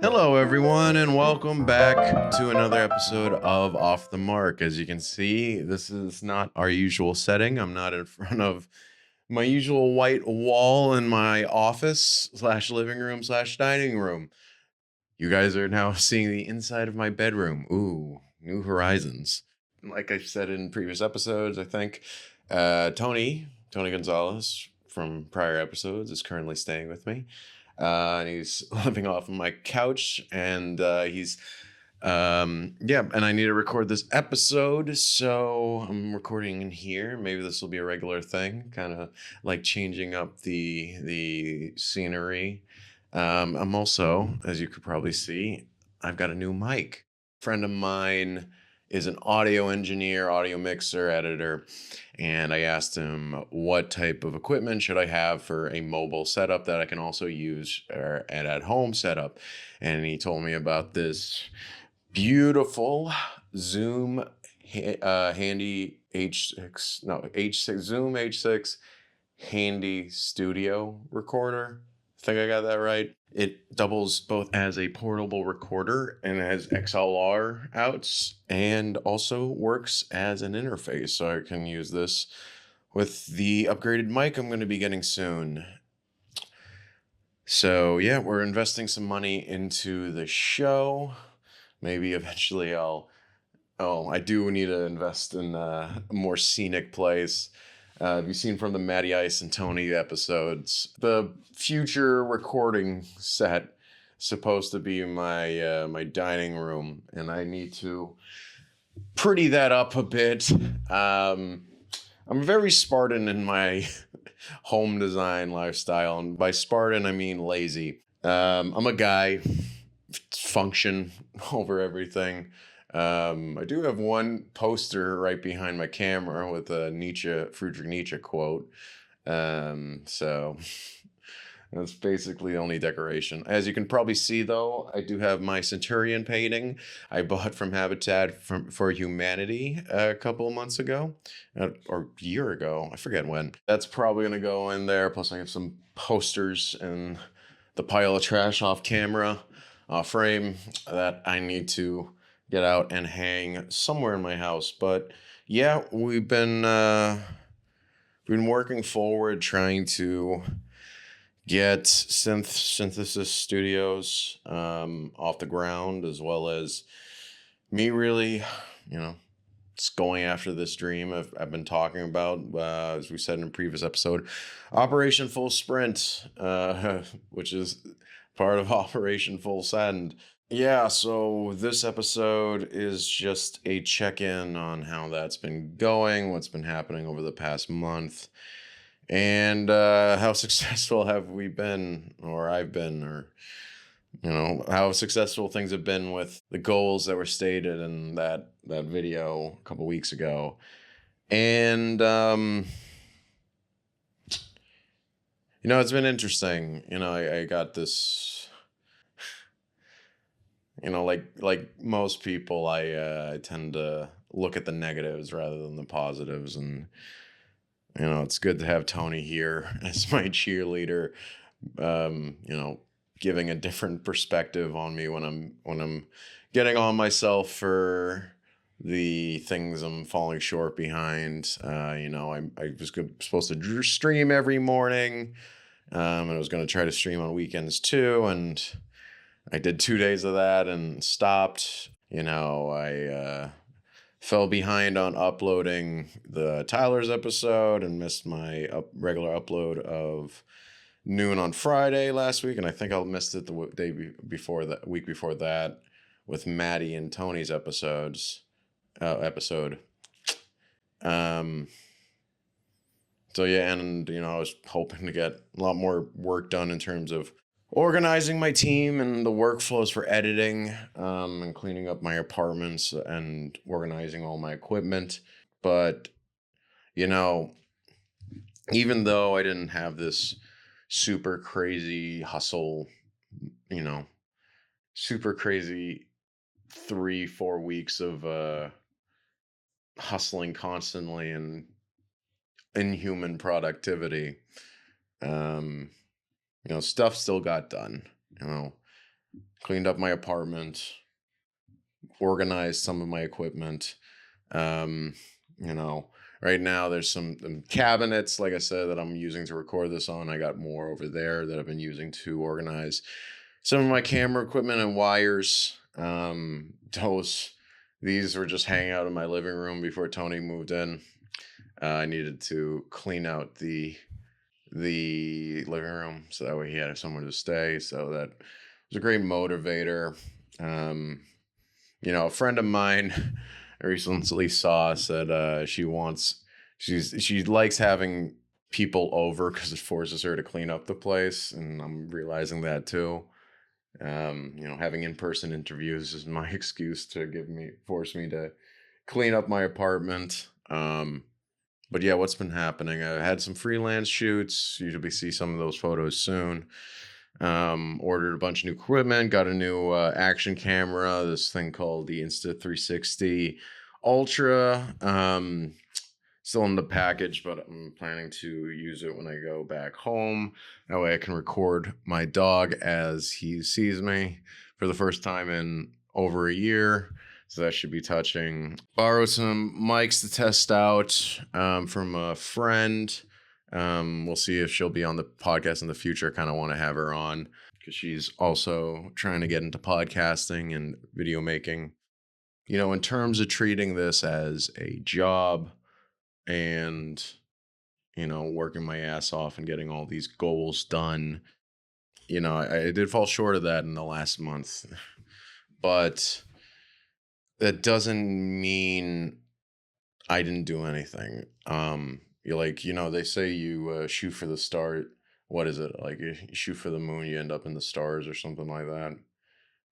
Hello, everyone, and welcome back to another episode of Off the Mark. As you can see, this is not our usual setting. I'm not in front of my usual white wall in my office slash living room slash dining room. You guys are now seeing the inside of my bedroom. Ooh, new horizons. Like I said in previous episodes, I think Tony Gonzalez from prior episodes is currently staying with me. And he's living off of my couch, and he's and I need to record this episode, so I'm recording in here. Maybe this will be a regular thing, kind of like changing up the scenery. I'm also, as you could probably see, I've got a new mic. A friend of mine is an audio engineer, audio mixer, editor, and I asked him what type of equipment should I have for a mobile setup that I can also use an at-home setup. And he told me about this beautiful Zoom Handy H6, no, H6, Zoom H6 Handy Studio recorder. I think I got that right. It doubles both as a portable recorder and has XLR outs, and also works as an interface. So I can use this with the upgraded mic I'm going to be getting soon. So yeah, we're investing some money into the show. Maybe eventually I do need to invest in a more scenic place. Have you seen from the Matty Ice and Tony episodes? The future recording set supposed to be my dining room, and I need to pretty that up a bit. I'm very Spartan in my home design lifestyle, and by Spartan I mean lazy. I'm a guy, function over everything. I do have one poster right behind my camera with a Friedrich Nietzsche quote. So that's basically the only decoration. As you can probably see, though, I do have my Centurion painting I bought from Habitat for Humanity a couple of months ago, or a year ago. I forget when. That's probably going to go in there. Plus, I have some posters and the pile of trash off camera, frame that I need to get out and hang somewhere in my house. But yeah, we've been working forward trying to get synthesis studios off the ground, as well as me really, just going after this dream I've been talking about, as we said in a previous episode, Operation Full Sprint, which is part of Operation Full Send. Yeah, so this episode is just a check-in on how that's been going, what's been happening over the past month, and how successful have we been, or I've been, or how successful things have been with the goals that were stated in that video a couple weeks ago. And it's been interesting. I got this, like most people, I tend to look at the negatives rather than the positives. And it's good to have Tony here as my cheerleader, giving a different perspective on me when I'm getting on myself for the things I'm falling short behind. I was supposed to stream every morning, and I was going to try to stream on weekends too, and I did 2 days of that and stopped. I fell behind on uploading the Tyler's episode and missed my regular upload of noon on Friday last week, and I think I missed it the week before that with Maddie and Tony's episode. So yeah, and I was hoping to get a lot more work done in terms of organizing my team and the workflows for editing, and cleaning up my apartments and organizing all my equipment. But even though I didn't have this super crazy hustle, super crazy 3-4 weeks of hustling constantly and inhuman productivity, stuff still got done. cleaned up my apartment, organized some of my equipment. Um, you know, right now there's some cabinets, like I said, that I'm using to record this on. I got more over there that I've been using to organize some of my camera equipment and wires. These were just hanging out in my living room before Tony moved in. I needed to clean out the living room so that way he had somewhere to stay. So that was a great motivator. Um, a friend of mine I recently said she likes having people over because it forces her to clean up the place, and I'm realizing that too. Having in-person interviews is my excuse to force me to clean up my apartment. But yeah, what's been happening? I had some freelance shoots. You'll be see some of those photos soon. Ordered a bunch of new equipment, got a new action camera, this thing called the Insta360 Ultra. Still in the package, but I'm planning to use it when I go back home. That way I can record my dog as he sees me for the first time in over a year. So that should be touching. Borrowed some mics to test out from a friend. We'll see if she'll be on the podcast in the future. I kind of want to have her on because she's also trying to get into podcasting and video making. In terms of treating this as a job and, working my ass off and getting all these goals done, I did fall short of that in the last month. But that doesn't mean I didn't do anything. You're like, they say you shoot for the star. What is it? Like you shoot for the moon, you end up in the stars or something like that.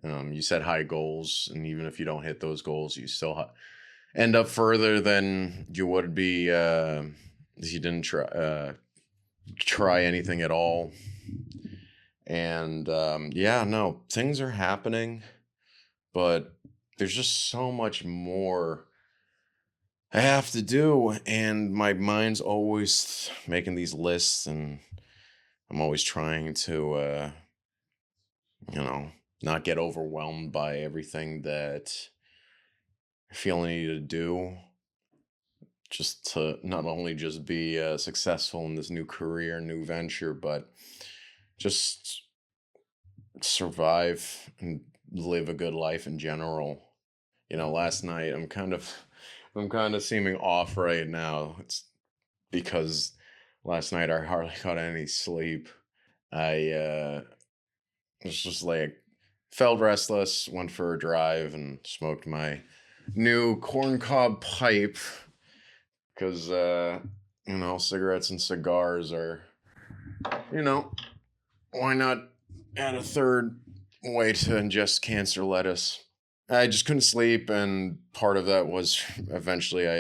You set high goals, and even if you don't hit those goals, you still end up further than you would be if you didn't try anything at all. And no, things are happening, but there's just so much more I have to do, and my mind's always making these lists, and I'm always trying to, not get overwhelmed by everything that I feel I need to do, just to not only just be successful in this new career, new venture, but just survive and live a good life in general. Last night I'm kind of seeming off right now. It's because last night I hardly got any sleep. I was just like felt restless, went for a drive and smoked my new corncob pipe because cigarettes and cigars are, why not add a third way to ingest cancer lettuce? I just couldn't sleep, and part of that was eventually I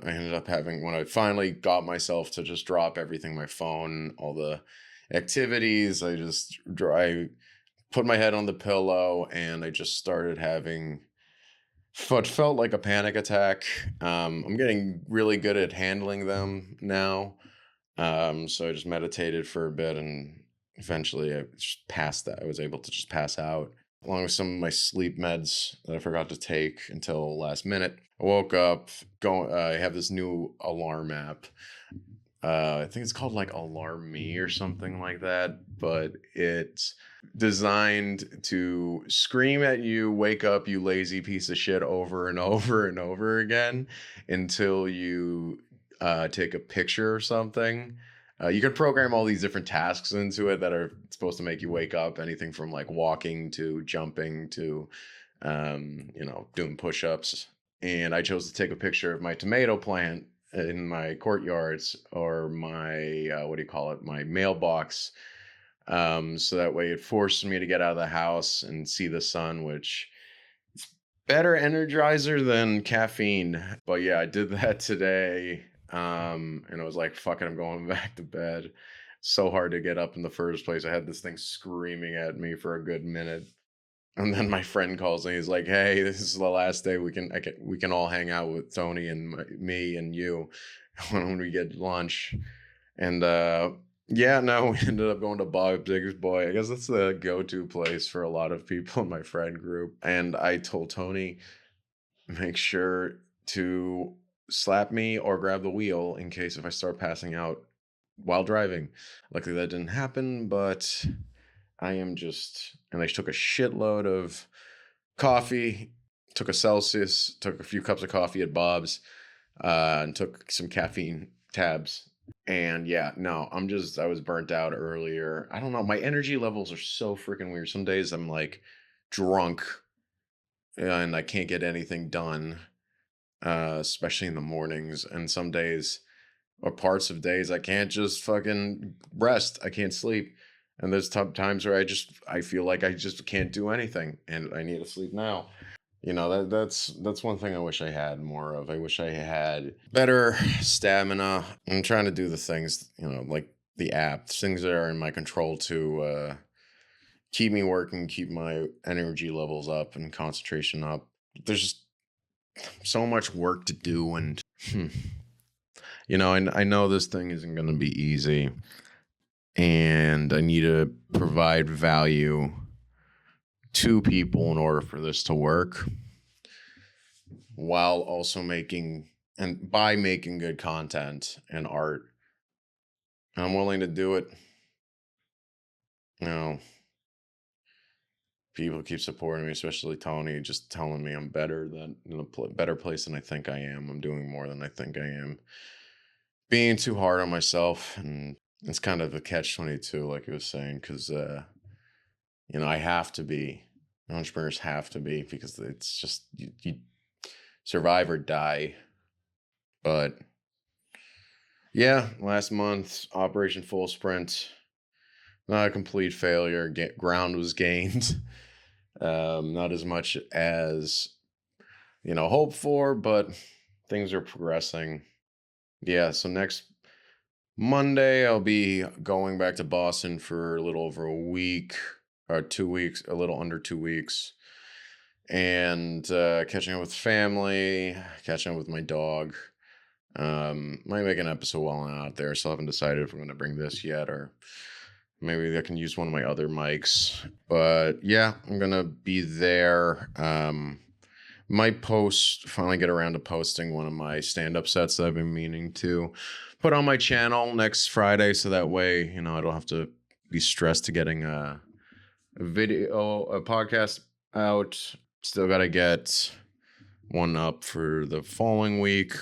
ended up having, when I finally got myself to just drop everything, my phone, all the activities. I put my head on the pillow, and I just started having what felt like a panic attack. I'm getting really good at handling them now. So I just meditated for a bit, and eventually I just passed that. I was able to just pass out along with some of my sleep meds that I forgot to take until last minute. I woke up, I have this new alarm app. I think it's called like Alarm Me or something like that, but it's designed to scream at you, wake up, you lazy piece of shit, over and over and over again until you take a picture or something. You can program all these different tasks into it that are supposed to make you wake up, anything from like walking to jumping to, doing push-ups. And I chose to take a picture of my tomato plant in my courtyards, or my, what do you call it? My mailbox. So that way it forced me to get out of the house and see the sun, which is better energizer than caffeine. But yeah, I did that today. And I was like, fuck it, I'm going back to bed. So hard to get up in the first place. I had this thing screaming at me for a good minute. And then my friend calls me. He's like, "Hey, this is the last day we can all hang out with Tony and me and you when we get lunch." And Yeah, no, we ended up going to Bob's Biggest Boy. I guess that's the go-to place for a lot of people in my friend group. And I told Tony, make sure to slap me or grab the wheel in case if I start passing out while driving. Luckily, that didn't happen, but I am just, and I took a shitload of coffee, took a Celsius, took a few cups of coffee at Bob's, and took some caffeine tabs. And yeah, no, I was burnt out earlier. I don't know. My energy levels are so freaking weird. Some days I'm like drunk and I can't get anything done, especially in the mornings. And some days or parts of days I can't just fucking rest. I can't sleep. And there's times where I feel like I just can't do anything and I need to sleep now. That's one thing I wish I had more of. I wish I had better stamina. I'm trying to do the things, like the app, things that are in my control to keep me working, keep my energy levels up and concentration up. There's just so much work to do, and I know this thing isn't going to be easy, and I need to provide value to people in order for this to work, while also making good content and art. I'm willing to do it. You know, people keep supporting me, especially Tony, just telling me I'm better than in a better place than I think I am. I'm doing more than I think I am. Being too hard on myself, and it's kind of a catch-22, like he was saying, because I have to be. Entrepreneurs have to be because it's just you survive or die. But yeah, last month Operation Full Sprint, not a complete failure. Ground was gained. Not as much as hoped for, but things are progressing. Yeah, so next Monday I'll be going back to Boston for a little over a week or 2 weeks, a little under 2 weeks, and catching up with family, catching up with my dog. Might make an episode while I'm out there. Still haven't decided if I'm going to bring this yet, or maybe I can use one of my other mics. But yeah, I'm gonna be there. Might finally get around to posting one of my stand-up sets that I've been meaning to put on my channel next Friday, so that way I don't have to be stressed to getting a podcast out. Still got to get one up for the following week.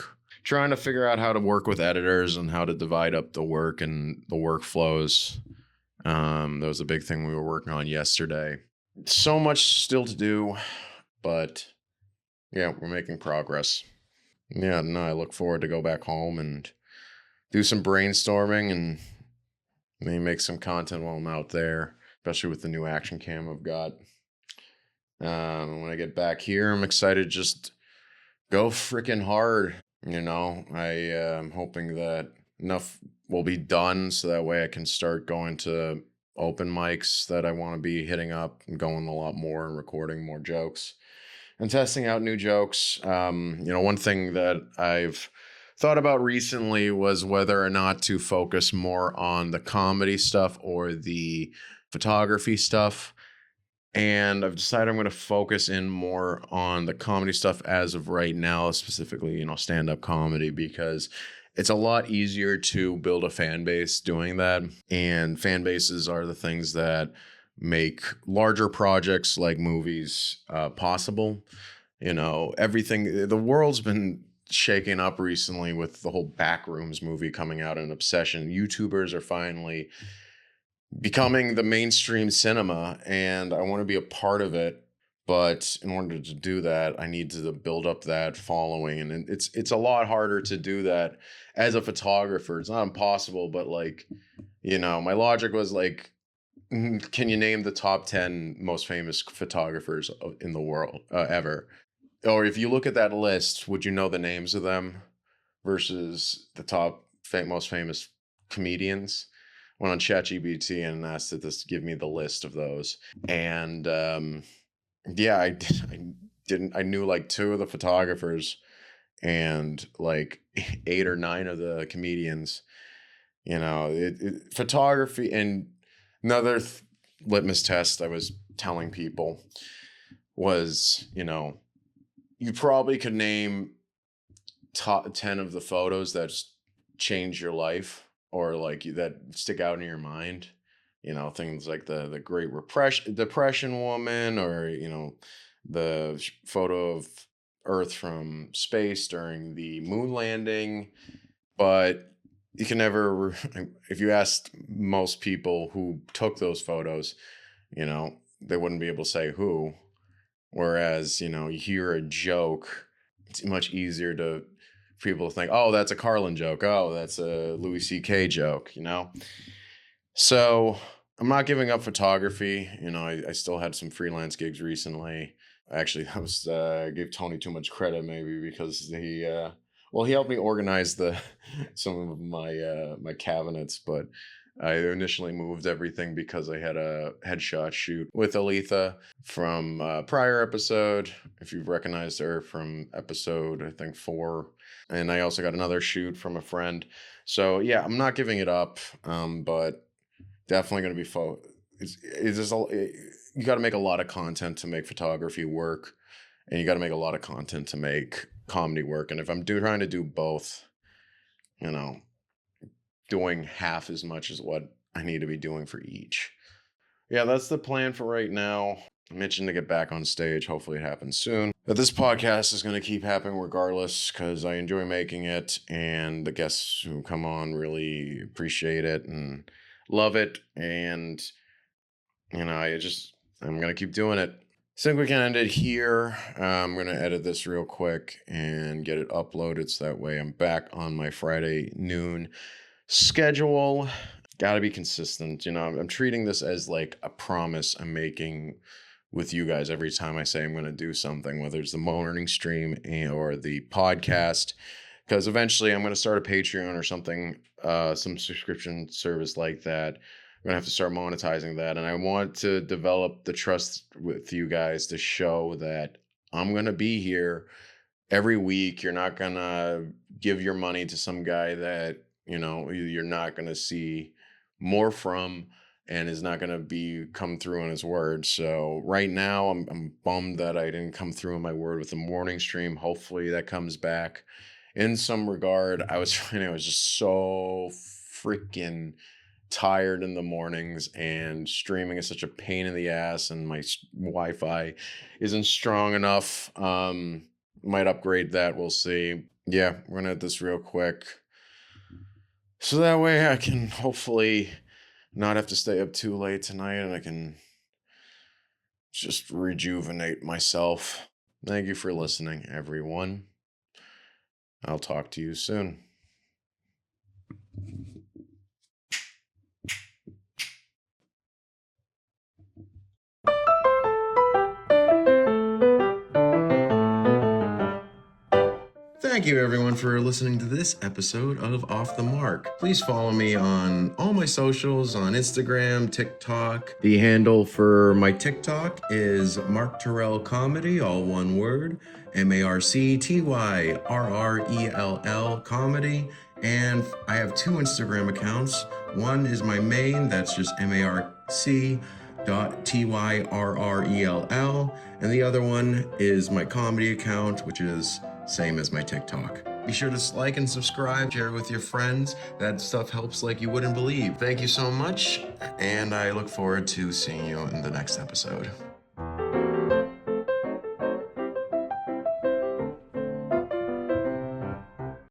Trying to figure out how to work with editors and how to divide up the work and the workflows. That was a big thing we were working on yesterday. So much still to do, but yeah, we're making progress. Yeah, no, I look forward to go back home and do some brainstorming and maybe make some content while I'm out there, especially with the new action cam I've got. When I get back here, I'm excited to just go freaking hard. I am hoping that enough will be done so that way I can start going to open mics that I want to be hitting up and going a lot more and recording more jokes and testing out new jokes. One thing that I've thought about recently was whether or not to focus more on the comedy stuff or the photography stuff. And I've decided I'm going to focus in more on the comedy stuff as of right now, specifically, stand-up comedy, because it's a lot easier to build a fan base doing that. And fan bases are the things that make larger projects like movies possible. Everything, the world's been shaken up recently with the whole Backrooms movie coming out and Obsession. YouTubers are finally becoming the mainstream cinema, and I want to be a part of it. But in order to do that, I need to build up that following, and it's a lot harder to do that as a photographer. It's not impossible, but my logic was like, can you name the top 10 most famous photographers in the world ever? Or if you look at that list, would you know the names of them versus the top most famous comedians? Went on ChatGPT and asked it to give me the list of those. And yeah, I knew like two of the photographers and like 8 or 9 of the comedians. Photography. And another litmus test I was telling people was, you probably could name top 10 of the photos that change your life, or like that stick out in your mind. Things like the Great Depression woman, or the photo of Earth from space during the moon landing. But you can never, if you asked most people who took those photos, they wouldn't be able to say who. Whereas, you hear a joke, it's much easier for people to think, oh, that's a Carlin joke. Oh, that's a Louis C.K. joke, So I'm not giving up photography. I still had some freelance gigs recently. Actually, I gave Tony too much credit, maybe, because he helped me organize some of my cabinets, but I initially moved everything because I had a headshot shoot with Aletha from a prior episode, if you've recognized her from episode, I think 4. And I also got another shoot from a friend. So yeah, I'm not giving it up, but definitely going to be it's just you got to make a lot of content to make photography work, and you got to make a lot of content to make comedy work. And if I'm trying to do both, doing half as much as what I need to be doing for each. Yeah, that's the plan for right now. I'm itching to get back on stage. Hopefully it happens soon. But this podcast is going to keep happening regardless, because I enjoy making it, and the guests who come on really appreciate it and love it. And, I'm going to keep doing it. I think we can end it here. I'm going to edit this real quick and get it uploaded, so that way I'm back on my Friday noon schedule. Got to be consistent. I'm treating this as like a promise I'm making with you guys every time I say I'm going to do something, whether it's the morning stream or the podcast, because eventually I'm going to start a Patreon or something, some subscription service like that. I'm going to have to start monetizing that. And I want to develop the trust with you guys to show that I'm going to be here every week. You're not going to give your money to some guy that, you're not going to see more from, and is not going to come through on his word. So right now I'm bummed that I didn't come through on my word with the morning stream. Hopefully that comes back in some regard. I was just so freaking tired in the mornings, and streaming is such a pain in the ass, and my Wi-Fi isn't strong enough. Might upgrade that, we'll see. Yeah, we're gonna hit this real quick, so that way I can hopefully not have to stay up too late tonight, and I can just rejuvenate myself. Thank you for listening, everyone. I'll talk to you soon. Thank you, everyone, for listening to this episode of Off the Mark. Please follow me on all my socials, on Instagram, TikTok. The handle for my TikTok is Marc Tyrrell Comedy, all one word, MarcTyrrell Comedy. And I have 2 Instagram accounts. One is my main, that's just Marc.Tyrrell, and the other one is my comedy account, which is same as my TikTok. Be sure to like and subscribe, share it with your friends. That stuff helps like you wouldn't believe. Thank you so much, and I look forward to seeing you in the next episode.